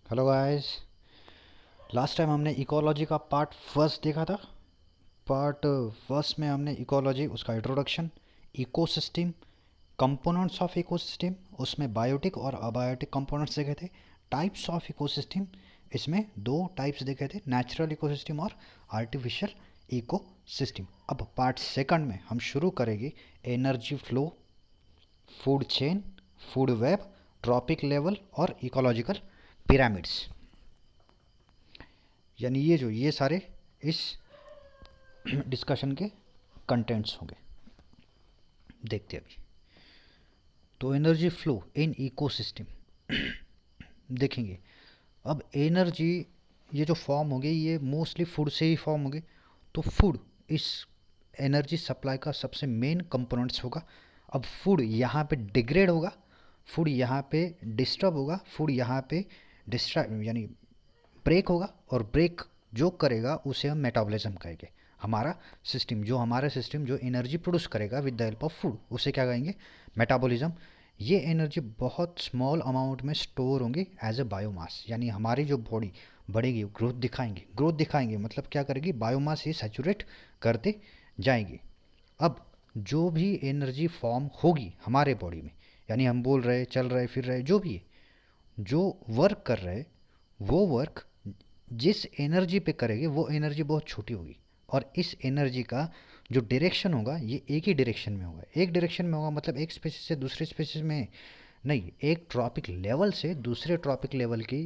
Hello guys. Last time हमने ecology का part first देखा था। पार्ट फर्स्ट में हमने इकोलॉजी, उसका introduction, ecosystem, components of ecosystem, उसमें बायोटिक और अबायोटिक कंपोनेंट्स देखे थे। टाइप्स ऑफ इकोसिस्टम, इसमें दो टाइप्स देखे थे, नेचुरल इकोसिस्टम और आर्टिफिशियल इकोसिस्टम। अब पार्ट सेकंड में हम शुरू करेंगे energy flow, food chain, food web, trophic level और इकोलॉजिकल पिरामिड्स। यानी ये सारे इस डिस्कशन के कंटेंट्स होंगे। देखते हैं अभी। तो एनर्जी फ्लो इन इकोसिस्टम देखेंगे। अब एनर्जी ये जो फॉर्म होगी ये मोस्टली फूड से ही फॉर्म होगी। तो फूड इस एनर्जी सप्लाई का सबसे मेन कंपोनेंट्स होगा। अब फूड यहाँ पे डिग्रेड होगा, फूड यहाँ पे डिस्टर्ब होगा, फूड यहाँ पे डिस्ट्रैक्ट यानी ब्रेक होगा, और ब्रेक जो करेगा उसे हम मेटाबॉलिज्म कहेंगे। हमारा सिस्टम जो एनर्जी प्रोड्यूस करेगा with the help of food, उसे क्या कहेंगे? मेटाबॉलिज्म। ये एनर्जी बहुत स्मॉल अमाउंट में स्टोर होंगी एज ए बायोमास, यानी हमारी जो बॉडी बढ़ेगी, ग्रोथ दिखाएंगे मतलब क्या करेगी? बायोमास ये सैचुरेट करते जाएंगे। अब जो भी एनर्जी फॉर्म होगी हमारे बॉडी में, यानी हम बोल रहे, चल रहे, फिर रहे, जो भी है, जो वर्क कर रहे, वो वर्क जिस एनर्जी पे करेंगे वो एनर्जी बहुत छोटी होगी। और इस एनर्जी का जो डायरेक्शन होगा ये एक ही डायरेक्शन में होगा। एक डायरेक्शन में होगा मतलब एक स्पेसिस से दूसरे स्पेसिस में नहीं, एक ट्रॉपिक लेवल से दूसरे ट्रॉपिक लेवल की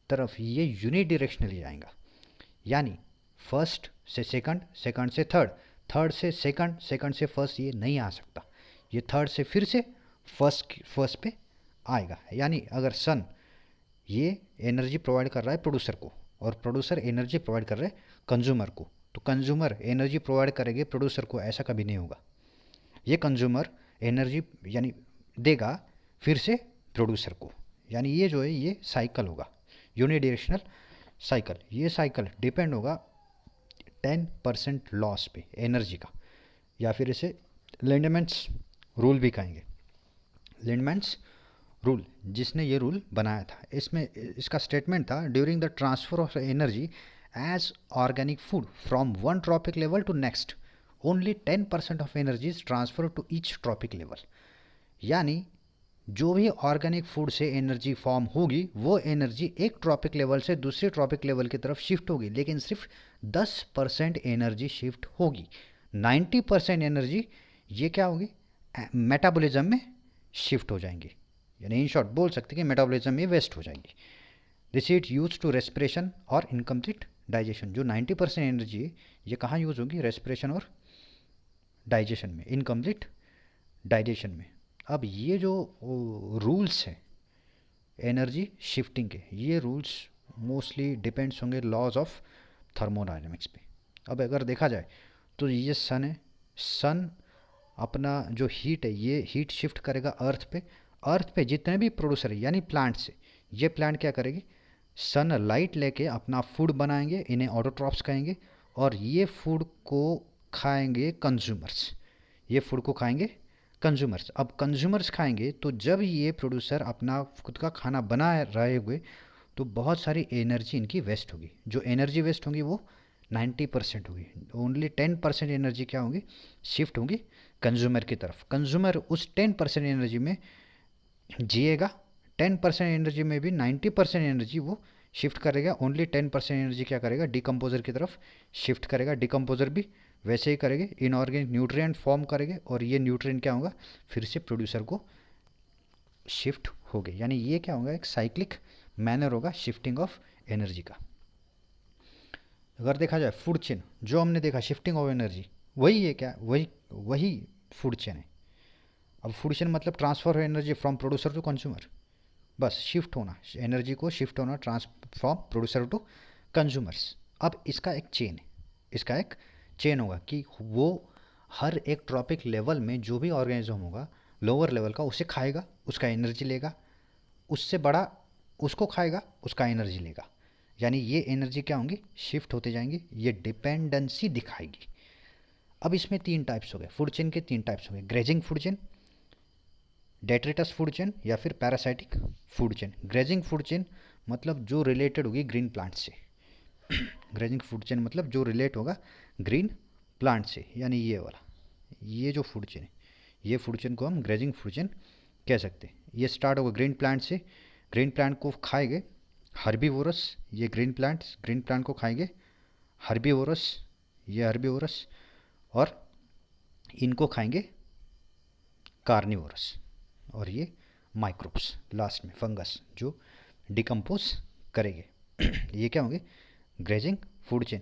तरफ ये यूनिडायरेक्शनली जाएगा। यानी फर्स्ट से सेकंड, सेकंड से थर्ड, थर्ड से सेकंड, सेकंड से फर्स्ट ये नहीं आ सकता। ये थर्ड से फिर से फर्स्ट पे आएगा। यानी अगर सन ये एनर्जी प्रोवाइड कर रहा है प्रोड्यूसर को, और प्रोड्यूसर एनर्जी प्रोवाइड कर रहे हैं कंज्यूमर को, तो कंज्यूमर एनर्जी प्रोवाइड करेंगे प्रोड्यूसर को, ऐसा कभी नहीं होगा। ये कंज्यूमर एनर्जी यानी देगा फिर से प्रोड्यूसर को। यानी ये जो है ये साइकिल होगा, यूनिडायरेक्शनल साइकिल। ये साइकिल डिपेंड होगा 10% लॉस पे एनर्जी का, या फिर इसे लिंडमैन्स रूल भी कहेंगे। लिंडमैन्स रूल, जिसने ये रूल बनाया था, इसमें इसका स्टेटमेंट था, during the transfer of energy as organic food from one trophic level to next, only 10% of energy is transfer to each trophic level. यानी जो भी ऑर्गेनिक फूड से एनर्जी फॉर्म होगी वो एनर्जी एक ट्रॉपिक लेवल से दूसरे ट्रॉपिक लेवल की तरफ शिफ्ट होगी, लेकिन सिर्फ 10% एनर्जी शिफ्ट होगी। 90% एनर्जी ये क्या होगी? मेटाबॉलिज्म में शिफ्ट हो जाएंगी। यानी इन शॉर्ट बोल सकते हैं कि मेटाबॉलिज्म में वेस्ट हो जाएंगी। This it use to respiration और इनकम्प्लीट डाइजेशन। जो 90% एनर्जी है ये कहाँ यूज़ होगी? रेस्पिरेशन और डाइजेशन में, इनकम्प्लीट डाइजेशन में। अब ये जो रूल्स हैं एनर्जी शिफ्टिंग के, ये रूल्स मोस्टली डिपेंड्स होंगे लॉज ऑफ थर्मोडायनेमिक्स पे। अब अगर देखा जाए तो ये सन है, सन अपना जो हीट है ये हीट शिफ्ट करेगा अर्थ पे। अर्थ पे जितने भी प्रोड्यूसर है यानी प्लांट से, ये प्लांट क्या करेगी? सन लाइट लेके अपना फूड बनाएंगे, इन्हें ऑटोट्रॉप्स कहेंगे, और ये फूड को खाएंगे कंज्यूमर्स। ये फूड को खाएंगे कंज्यूमर्स। अब कंज्यूमर्स खाएंगे तो जब ये प्रोड्यूसर अपना खुद का खाना बना रहे हुए, तो बहुत सारी एनर्जी इनकी वेस्ट होगी। जो एनर्जी वेस्ट होगी वो 90% होगी। ओनली 10% एनर्जी क्या होगी? शिफ्ट होगी कंज्यूमर की तरफ। कंज्यूमर उस 10% एनर्जी में जिएगा। 10% एनर्जी में भी 90% एनर्जी वो शिफ्ट करेगा। ओनली 10% एनर्जी क्या करेगा? डिकम्पोजर की तरफ शिफ्ट करेगा। डिकम्पोजर भी वैसे ही करेंगे, इनऑर्गेनिक न्यूट्रिएंट फॉर्म करेंगे, और ये न्यूट्रिएंट क्या होगा? फिर से प्रोड्यूसर को शिफ्ट हो गए। यानी ये क्या होगा? एक साइक्लिक मैनर होगा शिफ्टिंग ऑफ एनर्जी का। अगर देखा जाए फूड चेन, जो हमने देखा शिफ्टिंग ऑफ एनर्जी, वही है क्या? वही फूड चेन है। अब फूड चेन मतलब transfer of energy from producer to consumer. बस शिफ्ट होना, एनर्जी को शिफ्ट होना ट्रांसफॉर्म प्रोड्यूसर टू कंज्यूमर्स। अब इसका एक चेन है, इसका एक चेन होगा कि वो हर एक ट्रॉपिक लेवल में जो भी ऑर्गेनिज्म होगा लोअर लेवल का, उसे खाएगा, उसका एनर्जी लेगा, उससे बड़ा उसको खाएगा, उसका एनर्जी लेगा। यानी ये एनर्जी क्या होंगी? शिफ्ट होते जाएंगी, ये डिपेंडेंसी दिखाएगी। अब इसमें तीन टाइप्स हो गए फूड चेन के, तीन टाइप्स हो गए, grazing food chain, detritus food chain, या फिर parasitic food chain. Grazing food chain मतलब जो रिलेटेड होगी ग्रीन प्लांट से। ग्रेजिंग फूड चेन मतलब जो रिलेट होगा ग्रीन प्लांट से, यानी ये वाला, ये जो फूड चेन है, ये फूड चेन को हम ग्रेजिंग फूड चेन कह सकते हैं। ये स्टार्ट होगा ग्रीन प्लांट से, ग्रीन प्लांट को खाएंगे हर्बीवोरस, ये ग्रीन प्लांट को खाएंगे हर्बीवोरस, ये हर्बीवोरस, और इनको खाएंगे कार्निवोरस, और ये माइक्रोब्स लास्ट में फंगस जो डिकम्पोज करेंगे। ये क्या होंगे? Grazing food chain.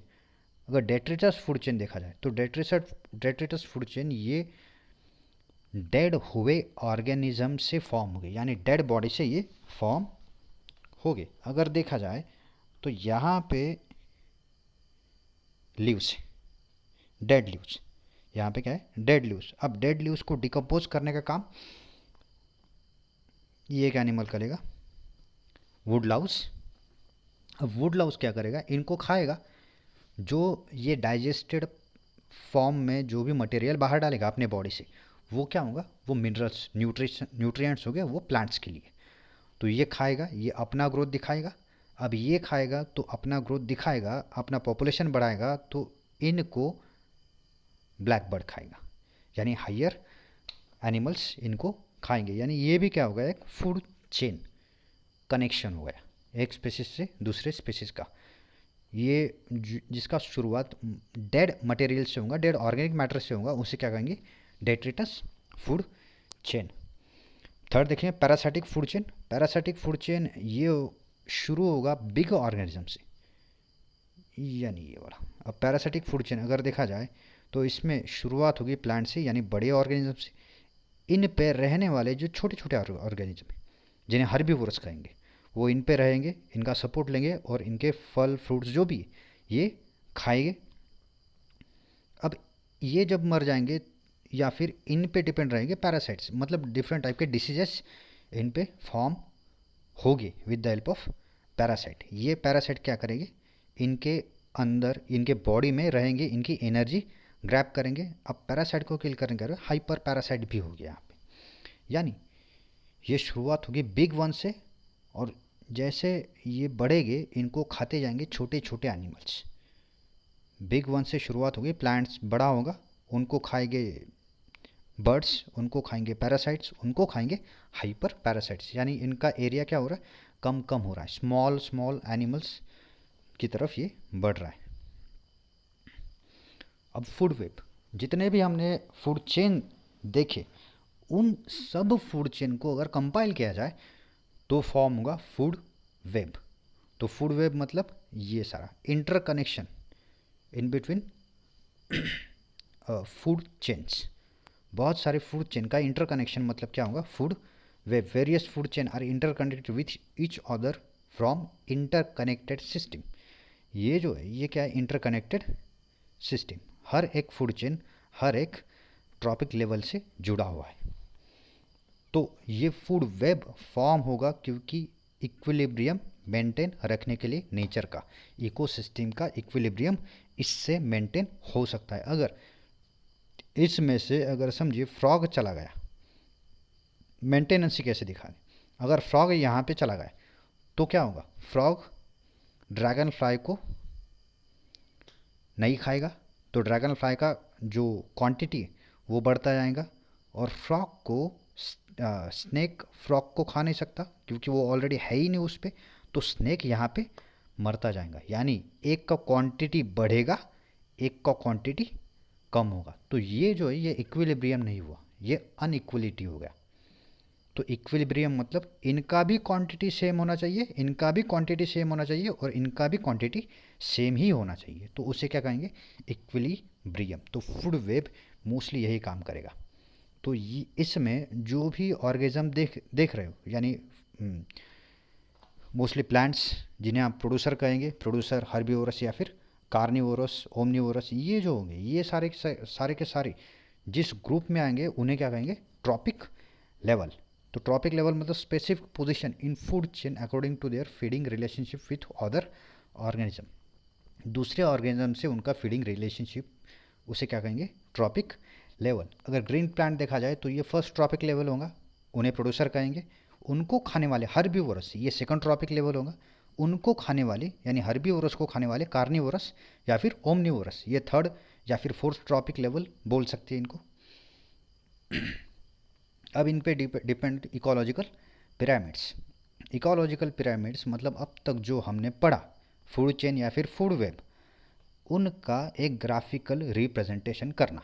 अगर डेट्रिटस फूड चेन देखा जाए तो डेट्रिटस फूड चेन ये डेड हुए ऑर्गेनिज्म से फॉर्म हो गए, यानी डेड बॉडी से ये फॉर्म हो गए। अगर देखा जाए तो यहाँ पे लीव्स है, डेड लीव्स, यहाँ पे क्या है? Dead leaves. अब डेड लीव्स को डिकम्पोज करने का काम ये एक एनिमल करेगा, वुड लाउस। अब वुड लाउस क्या करेगा? इनको खाएगा, जो ये डाइजेस्टेड फॉर्म में जो भी मटेरियल बाहर डालेगा अपने बॉडी से, वो क्या होगा? वो मिनरल्स, न्यूट्रिएंट्स हो गए वो प्लांट्स के लिए। तो ये खाएगा, ये अपना ग्रोथ दिखाएगा। अब ये खाएगा तो अपना ग्रोथ दिखाएगा, अपना पॉपुलेशन बढ़ाएगा, तो इनको ब्लैक बर्ड खाएगा, यानी हायर एनिमल्स इनको खाएंगे। यानी ये भी क्या होगा? एक फूड चेन कनेक्शन हो गया एक स्पेसिस से दूसरे स्पेसिस का। ये जिसका शुरुआत डेड मटेरियल से होगा, डेड ऑर्गेनिक मैटर से होगा, उसे क्या कहेंगे? Detritus food chain. थर्ड देखें parasitic food chain. Parasitic food chain ये शुरू होगा बिग ऑर्गेनिज्म से, यानी ये वाला। अब पैरासाइटिक फूड चेन अगर देखा जाए तो इसमें शुरुआत होगी प्लांट से, यानी बड़े ऑर्गेनिज्म से। इन पे रहने वाले जो छोटे छोटे ऑर्गेनिज्म हैं जिन्हें हर्बीवोरस कहेंगे, वो इन पे रहेंगे, इनका सपोर्ट लेंगे और इनके फल फ्रूट्स जो भी ये खाएंगे। अब ये जब मर जाएंगे या फिर इन पे डिपेंड रहेंगे पैरासाइट्स, मतलब डिफरेंट टाइप के डिसीजेस इन पे फॉर्म होगी with the help of parasite. ये पैरासाइट क्या करेंगे? इनके अंदर, इनके बॉडी में रहेंगे, इनकी एनर्जी ग्रैब करेंगे। अब पैरासाइट को किल करने के हाइपर पैरासाइट भी हो गया यहाँ पे। यानी ये शुरुआत होगी बिग वन से, और जैसे ये बढ़ेंगे इनको खाते जाएंगे छोटे छोटे एनिमल्स। बिग वन से शुरुआत होगी, प्लांट्स बड़ा होगा, उनको खाएंगे बर्ड्स, उनको खाएंगे पैरासाइट्स, उनको खाएंगे हाइपर पैरासाइट्स। यानी इनका एरिया क्या हो रहा है? कम कम हो रहा है, स्मॉल स्मॉल एनिमल्स की तरफ ये बढ़ रहा है। अब फूड वेब, जितने भी हमने फूड चेन देखे, उन सब फूड चेन को अगर कंपाइल किया जाए तो फॉर्म होगा फूड वेब। तो फूड वेब मतलब ये सारा interconnection in between food chains. बहुत सारे फूड चेन का इंटरकनेक्शन मतलब क्या होगा? Food web. Various food chain are interconnected with each other from interconnected system. ये जो है ये क्या है? Interconnected system. हर एक फूड चेन हर एक ट्रॉपिक लेवल से जुड़ा हुआ है। तो ये फूड वेब फॉर्म होगा क्योंकि इक्विलिब्रियम मेंटेन रखने के लिए नेचर का, इकोसिस्टम का इक्विलिब्रियम इससे मेंटेन हो सकता है। अगर इसमें से अगर समझिए फ्रॉग चला गया, मेंटेनेंस कैसे दिखा दें? अगर फ्रॉग यहाँ पे चला गया तो क्या होगा? फ्रॉग ड्रैगन फ्लाई को नहीं खाएगा, तो ड्रैगन फ्लाई का जो क्वांटिटी है वो बढ़ता जाएगा, और फ्रॉग को स्नेक फ्रॉग को खा नहीं सकता क्योंकि वो ऑलरेडी है ही नहीं उस पर, तो स्नेक यहाँ पे मरता जाएगा। यानी एक का क्वांटिटी बढ़ेगा, एक का क्वांटिटी कम होगा। तो ये जो है ये इक्विलिब्रियम नहीं हुआ, ये अनइक्वलिटी हो गया। तो इक्विलिब्रियम मतलब इनका भी क्वांटिटी सेम होना चाहिए, इनका भी क्वांटिटी सेम होना चाहिए, और इनका भी क्वांटिटी सेम ही होना चाहिए। तो उसे क्या कहेंगे? इक्विलिब्रियम। तो फूड वेब मोस्टली यही काम करेगा। तो ये इसमें जो भी ऑर्गेनिज्म देख रहे हो, यानी मोस्टली प्लांट्स जिन्हें आप प्रोड्यूसर कहेंगे, प्रोड्यूसर हर्बीवोरस या फिर कार्निवोरस, ओमनिवोरस, ये जो होंगे ये सारे के सारे जिस ग्रुप में आएंगे उन्हें क्या कहेंगे? Trophic level. तो ट्रॉपिक लेवल मतलब specific position in food chain according to their feeding relationship with other organism. दूसरे ऑर्गेनिज्म से उनका फीडिंग रिलेशनशिप, उसे क्या कहेंगे? Trophic level. अगर ग्रीन प्लांट देखा जाए तो ये फर्स्ट ट्रॉपिक लेवल होगा, उन्हें प्रोड्यूसर कहेंगे। उनको खाने वाले हर्बीवोरस, ये सेकंड ट्रॉपिक लेवल होगा, उनको खाने वाले यानी हर्बीवोरस को खाने वाले कार्निवोरस या फिर ओमनिवोरस, ये थर्ड या फिर फोर्थ ट्रॉपिक लेवल बोल सकते हैं इनको। अब इन पे depend ecological pyramids. Ecological pyramids मतलब अब तक जो हमने पढ़ा फूड चेन या फिर फूड वेब, उनका एक ग्राफिकल रिप्रेजेंटेशन करना।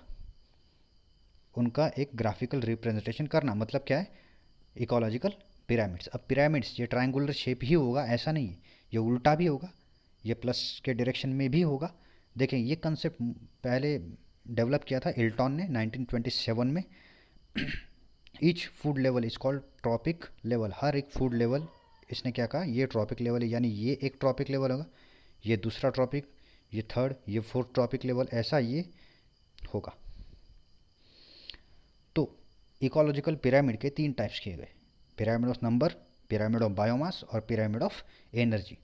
उनका एक ग्राफिकल रिप्रेजेंटेशन करना मतलब क्या है, इकोलॉजिकल पिरामिड्स। अब पिरामिड्स ये ट्रायंगुलर शेप ही होगा ऐसा नहीं है, ये उल्टा भी होगा, ये प्लस के डायरेक्शन में भी होगा। देखें ये कंसेप्ट पहले डेवलप किया था इल्टॉन ने 1927 में। Each food level is called trophic level. हर एक फूड लेवल इसने क्या कहा, ये ट्रॉपिक लेवल है, यानी ये एक ट्रॉपिक लेवल होगा, ये दूसरा ट्रॉपिक, ये थर्ड, ये फोर्थ ट्रॉपिक लेवल, ऐसा ये होगा। तो इकोलॉजिकल पिरामिड के 3 टाइप्स किए गए, pyramid of number, pyramid of biomass और pyramid of energy.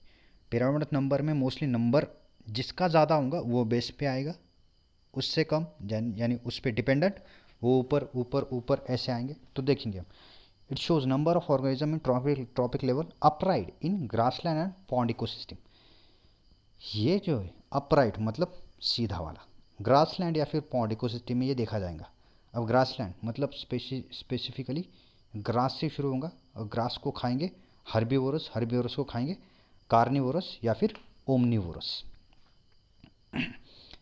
Pyramid of number में मोस्टली नंबर जिसका ज़्यादा होगा वो बेस पे आएगा, उससे कम यानी उस पर डिपेंडेंट वो ऊपर ऊपर ऊपर ऐसे आएंगे। तो देखेंगे हम, it shows number of organism in trophic level upright in grassland and pond ecosystem. ये जो है अपराइट मतलब सीधा वाला, ग्रासलैंड या फिर पॉन्ड इकोसिस्टम में ये देखा जाएगा। अब ग्रासलैंड मतलब स्पेसिफिकली ग्रास से शुरू होगा और ग्रास को खाएंगे हर्बीवोरस, हर्बीवोरस को खाएंगे कार्निवोरस या फिर ओमनिवोरस।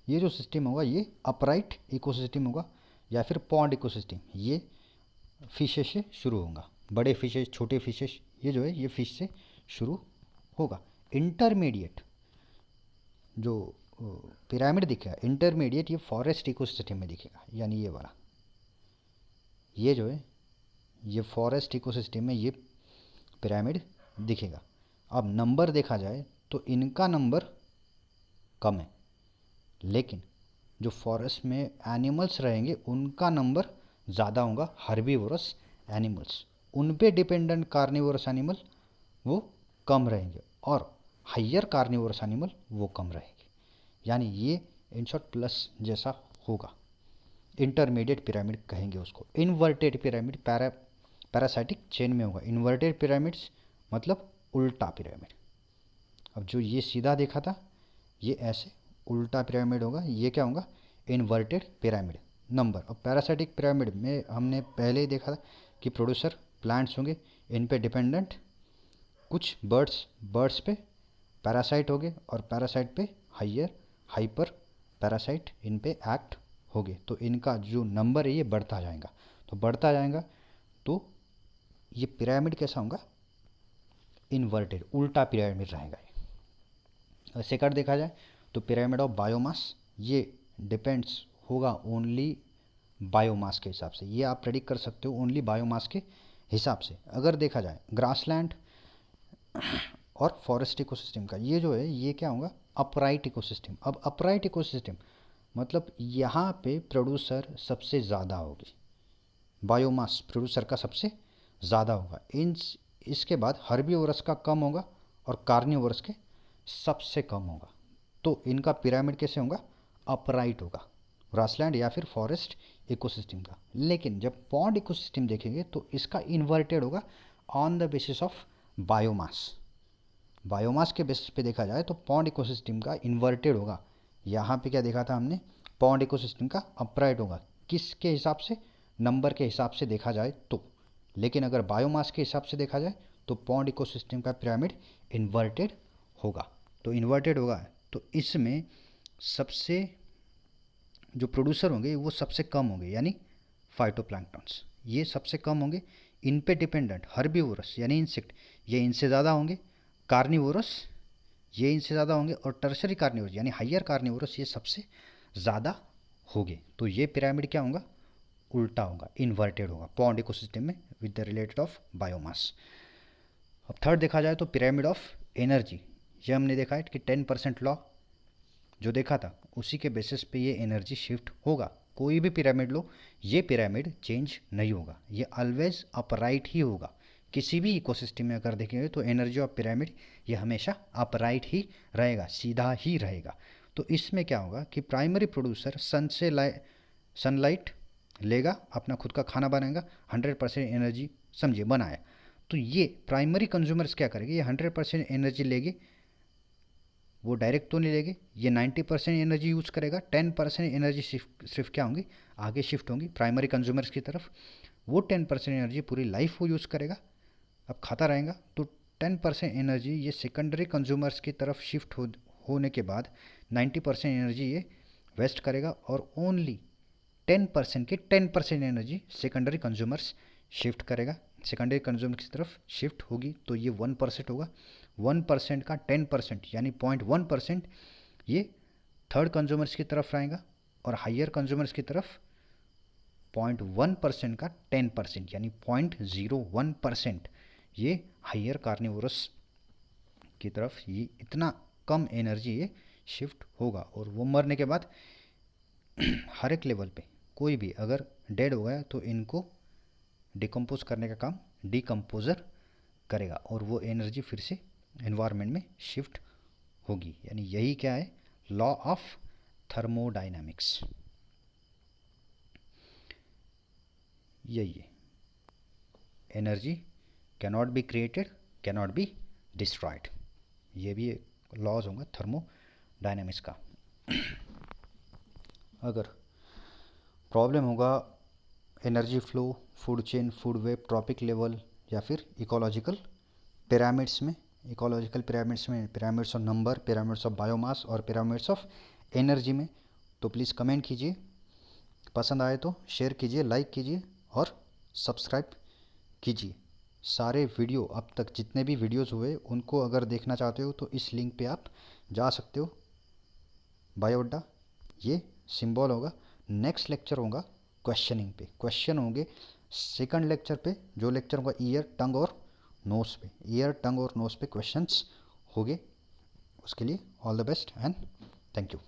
ये जो सिस्टम होगा ये अपराइट इकोसिस्टम होगा या फिर पॉन्ड इकोसिस्टम। ये फिशेस से शुरू होगा, बड़े फिशेस, छोटे फिशेस, ये जो है ये फिश से शुरू होगा। इंटरमीडिएट जो पिरामिड दिखेगा, इंटरमीडिएट ये फॉरेस्ट इकोसिस्टम में दिखेगा, यानी ये वाला, ये जो है ये फॉरेस्ट इकोसिस्टम में ये पिरामिड दिखेगा। अब नंबर देखा जाए तो इनका नंबर कम है, लेकिन जो फॉरेस्ट में एनिमल्स रहेंगे उनका नंबर ज़्यादा होगा। हर्बीवोरस एनिमल्स, उन पे डिपेंडेंट कार्निवोरस एनिमल वो कम रहेंगे और हायर कार्निवोरस एनिमल वो कम रहेंगे, यानी ये इन शॉर्ट प्लस जैसा होगा। इंटरमीडिएट पिरामिड कहेंगे उसको। इन्वर्टेड पिरामिड पैरासाइटिक चेन में होगा। इन्वर्टेड पिरामिड्स मतलब उल्टा पिरामिड। अब जो ये सीधा देखा था ये ऐसे उल्टा पिरामिड होगा, ये क्या होगा, इन्वर्टेड पिरामिड नंबर। अब पैरासाइटिक पिरामिड में हमने पहले ही देखा था कि प्रोड्यूसर प्लांट्स होंगे, इन पे डिपेंडेंट कुछ बर्ड्स पे पैरासाइट होंगे और पैरासाइट पे हाइपर पैरासाइट इन पे एक्ट होंगे। तो इनका जो नंबर है ये बढ़ता जाएगा, तो बढ़ता जाएगा तो ये पिरामिड कैसा होगा, इन्वर्टेड उल्टा पिरामिड रहेगा। सेकंड देखा जाए तो पिरामिड ऑफ बायोमास, ये डिपेंड्स होगा ओनली बायोमास के हिसाब से। ये आप प्रेडिक्ट कर सकते हो ओनली बायोमास के हिसाब से। अगर देखा जाए ग्रासलैंड और फॉरेस्ट इकोसिस्टम का, ये जो है ये क्या होगा, अपराइट इकोसिस्टम। अब अपराइट इकोसिस्टम मतलब यहाँ पे प्रोड्यूसर सबसे ज़्यादा होगी, बायोमास प्रोड्यूसर का सबसे ज़्यादा होगा। इसके बाद हर्बीवोरस का कम होगा और कार्निवोरस के सबसे कम होगा। तो इनका पिरामिड कैसे होगा, अपराइट होगा, ग्रासलैंड या फिर फॉरेस्ट इकोसिस्टम का। लेकिन जब पॉन्ड इकोसिस्टम देखेंगे तो इसका इन्वर्टेड होगा on the basis of biomass. Biomass के बेसिस पे देखा जाए तो पॉन्ड इकोसिस्टम का इन्वर्टेड होगा। यहाँ पे क्या देखा था हमने, पॉन्ड इकोसिस्टम का अपराइट होगा, किसके हिसाब से, नंबर के हिसाब से देखा जाए तो। लेकिन अगर बायोमास के हिसाब से देखा जाए तो पॉन्ड इकोसिस्टम का पिरामिड इन्वर्टेड होगा। तो इन्वर्टेड होगा तो इसमें सबसे जो प्रोड्यूसर होंगे वो सबसे कम होंगे, यानी फाइटोप्लैंक्टन्स ये सबसे कम होंगे। इन पे डिपेंडेंट हर्बीवोरस यानी इंसेक्ट, ये इनसे ज़्यादा होंगे। कार्निवोरस ये इनसे ज़्यादा होंगे और टर्शरी कार्निवोरस यानी हायर कार्निवोरस ये सबसे ज़्यादा होंगे। तो ये पिरामिड क्या होगा, उल्टा होगा, इन्वर्टेड होगा पॉन्ड इकोसिस्टम में with the related of biomass. अब थर्ड देखा जाए तो पिरामिड ऑफ एनर्जी, ये हमने देखा है कि 10% लॉ जो देखा था उसी के बेसिस पे ये एनर्जी शिफ्ट होगा। कोई भी पिरामिड लो, ये पिरामिड चेंज नहीं होगा, ये ऑलवेज अपराइट ही होगा। किसी भी इकोसिस्टम में अगर देखेंगे तो एनर्जी ऑफ पिरामिड ये हमेशा अपराइट ही रहेगा, सीधा ही रहेगा। तो इसमें क्या होगा कि प्राइमरी प्रोड्यूसर सनलाइट लेगा, अपना खुद का खाना बनाएगा, 100% एनर्जी समझिए बनाया। तो ये प्राइमरी कंज्यूमर्स क्या करेंगे, ये 100% एनर्जी लेंगे, वो डायरेक्ट तो नहीं लेंगे, ये 90% एनर्जी यूज़ करेगा, 10% एनर्जी सिर्फ क्या होंगी, आगे शिफ्ट होंगी प्राइमरी कंज्यूमर्स की तरफ। वो 10% एनर्जी पूरी लाइफ वो यूज़ करेगा, अब खाता रहेगा, तो 10% एनर्जी ये सेकेंडरी कंज्यूमर्स की तरफ शिफ्ट होने के बाद 90% एनर्जी ये वेस्ट करेगा, और ओनली 10% की 10% एनर्जी सेकेंडरी कंज्यूमर्स शिफ्ट करेगा, सेकेंडरी कंज्यूमर की तरफ शिफ्ट होगी, तो ये 1% होगा। 1% का 10% यानी 0.1% ये थर्ड कंज्यूमर्स की तरफ रहेगा, और हायर कंज्यूमर्स की तरफ 0.1% का 10% यानी 0.01% ये हायर कार्निवोरस की तरफ, ये इतना कम एनर्जी ये शिफ्ट होगा। और वो मरने के बाद हर एक लेवल पे कोई भी अगर डेड हो गया तो इनको डिकम्पोज करने का काम डिकम्पोजर करेगा, और वो एनर्जी फिर से एनवायरनमेंट में शिफ्ट होगी। यानी यही क्या है, लॉ ऑफ थर्मोडाइनमिक्स, यही है। Energy cannot be created, cannot be destroyed, ये भी लॉज होगा थर्मोडाइनमिक्स का। अगर प्रॉब्लम होगा energy flow, food chain, food web, trophic level, या फिर इकोलॉजिकल पिरामिड्स में, pyramids of number, pyramids of biomass और पिरामिड्स ऑफ एनर्जी में, तो प्लीज़ कमेंट कीजिए, पसंद आए तो शेयर कीजिए, लाइक कीजिए और सब्सक्राइब कीजिए। सारे वीडियो अब तक जितने भी वीडियोस हुए उनको अगर देखना चाहते हो तो इस लिंक पे आप जा सकते हो, बायोडा, ये सिंबल होगा। नेक्स्ट लेक्चर होगा क्वेश्चनिंग पे, क्वेश्चन होंगे सेकंड लेक्चर पे, जो लेक्चर होगा ईयर, टंग और नोज पे, ईयर, टंग और नोज पे क्वेश्चंस होंगे। उसके लिए all the best and thank you.